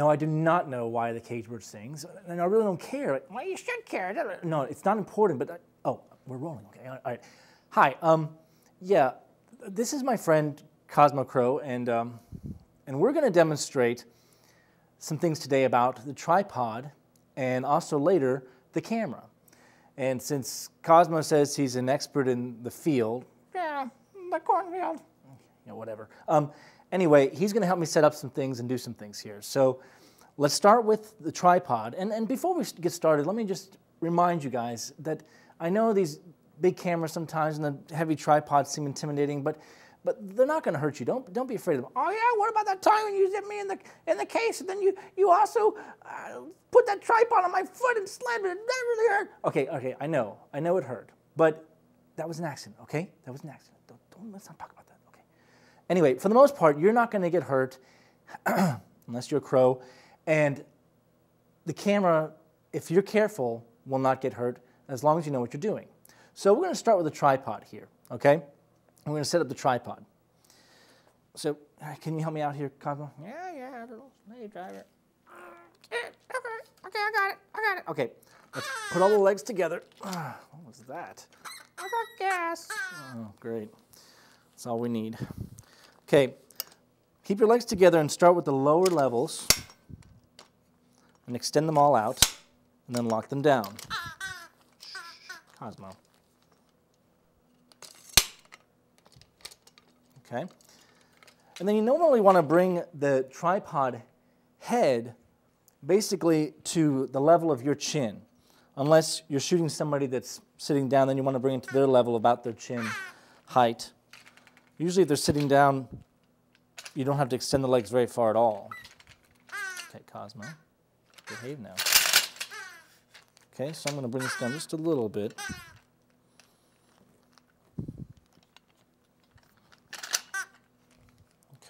No, I do not know why the cage bird sings, and I really don't care. Like, well, you should care. No, it's not important, but oh, we're rolling. Okay, all right. Hi. Yeah, this is my friend Cosmo Crow, and we're going to demonstrate some things today about the tripod, and also later the camera. And since Cosmo says he's an expert in the field, yeah, the cornfield, you know, whatever. Anyway, he's going to help me set up some things and do some things here. So let's start with the tripod. And before we get started, let me just remind you guys that I know these big cameras sometimes and the heavy tripods seem intimidating, but they're not going to hurt you. Don't be afraid of them. Oh yeah, what about that time when you zipped me in the case and then you also put that tripod on my foot and slammed it? That really hurt. Okay, I know it hurt, but that was an accident. Okay, that was an accident. Let's not talk about that. Okay. Anyway, for the most part, you're not going to get hurt unless you're a crow, and the camera, if you're careful, will not get hurt as long as you know what you're doing. So we're going to start with a tripod here. Okay. I'm going to set up the tripod. So, can you help me out here, Cosmo? Yeah, a little slave driver. Okay, I got it. Okay, let's put all the legs together. What was that? I got gas. Oh, great. That's all we need. Okay, keep your legs together and start with the lower levels and extend them all out and then lock them down. Cosmo. Okay, and then you normally want to bring the tripod head basically to the level of your chin. Unless you're shooting somebody that's sitting down, then you want to bring it to their level, about their chin height. Usually if they're sitting down, you don't have to extend the legs very far at all. Okay, Cosmo, behave now. Okay, so I'm going to bring this down just a little bit.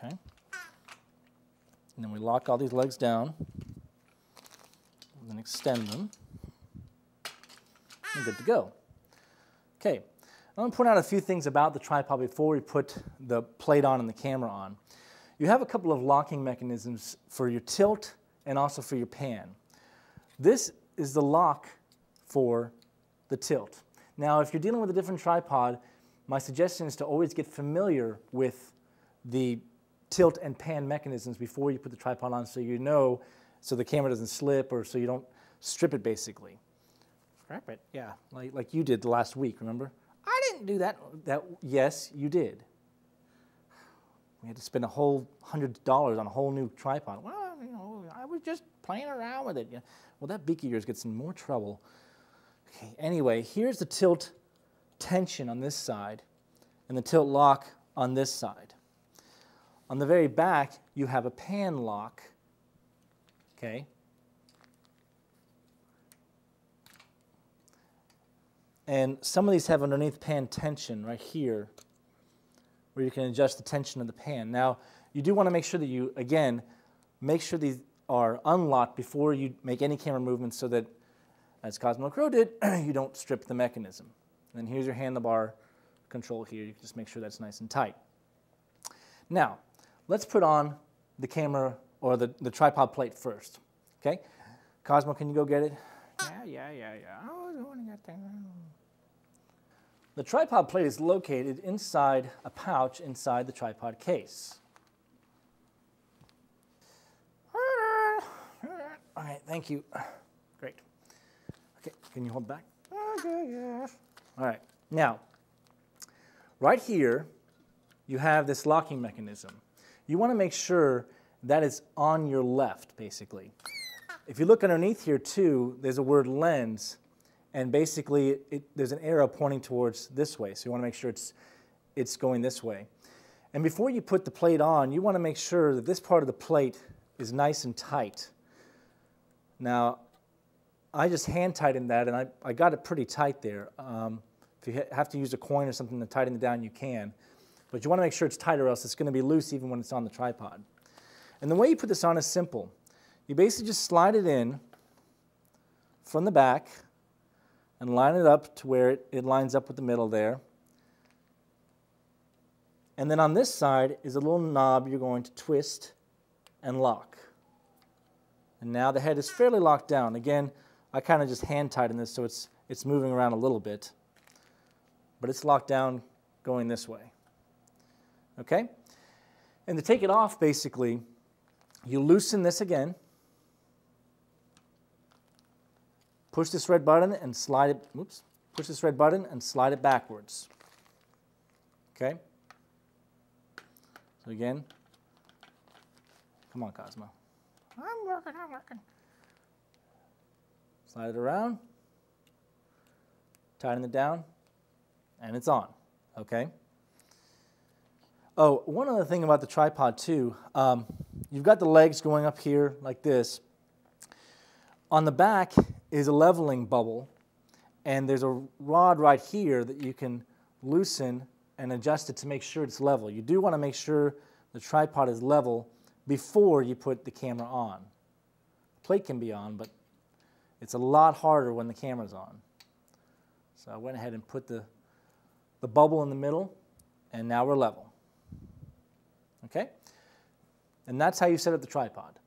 Okay, and then we lock all these legs down, and then extend them, and good to go. Okay, I'm going to point out a few things about the tripod before we put the plate on and the camera on. You have a couple of locking mechanisms for your tilt and also for your pan. This is the lock for the tilt. Now, if you're dealing with a different tripod, my suggestion is to always get familiar with the tilt and pan mechanisms before you put the tripod on, so you know, so the camera doesn't slip or so you don't strip it basically. Strip it? Yeah, like you did the last week, remember? I didn't do that. Yes, you did. We had to spend a whole $100 on a whole new tripod. Well, you know, I was just playing around with it. Yeah. Well, that beak of yours gets in more trouble. Okay, anyway, here's the tilt tension on this side and the tilt lock on this side. On the very back, you have a pan lock, okay? And some of these have underneath pan tension right here, where you can adjust the tension of the pan. Now, you do want to make sure that you, again, make sure these are unlocked before you make any camera movements so that, as Cosmo Crow did, you don't strip the mechanism. And then here's your handlebar control here. You can just make sure that's nice and tight. Now, let's put on the camera or the tripod plate first, okay? Cosmo, can you go get it? Yeah. Oh, I want to get that. The tripod plate is located inside a pouch inside the tripod case. All right, thank you. Great. Okay, can you hold back? Okay, yes. All right, now, right here, you have this locking mechanism. You want to make sure that is on your left, basically. If you look underneath here, too, there's a word lens, and basically there's an arrow pointing towards this way, so you want to make sure it's going this way. And before you put the plate on, you want to make sure that this part of the plate is nice and tight. Now, I just hand tightened that, and I got it pretty tight there. If you have to use a coin or something to tighten it down, you can. But you want to make sure it's tight, or else it's going to be loose even when it's on the tripod. And the way you put this on is simple. You basically just slide it in from the back and line it up to where it lines up with the middle there. And then on this side is a little knob you're going to twist and lock. And now the head is fairly locked down. Again, I kind of just hand tighten this so it's moving around a little bit. But it's locked down going this way. Okay? And to take it off, basically, you loosen this again. Push this red button and slide it, oops, push this red button and slide it backwards. Okay? So again, come on, Cosmo. I'm working. Slide it around, tighten it down, and it's on, okay? Oh, one other thing about the tripod too, you've got the legs going up here like this. On the back is a leveling bubble, and there's a rod right here that you can loosen and adjust it to make sure it's level. You do want to make sure the tripod is level before you put the camera on. The plate can be on, but it's a lot harder when the camera's on. So I went ahead and put the bubble in the middle, and now we're level. Okay? And that's how you set up the tripod.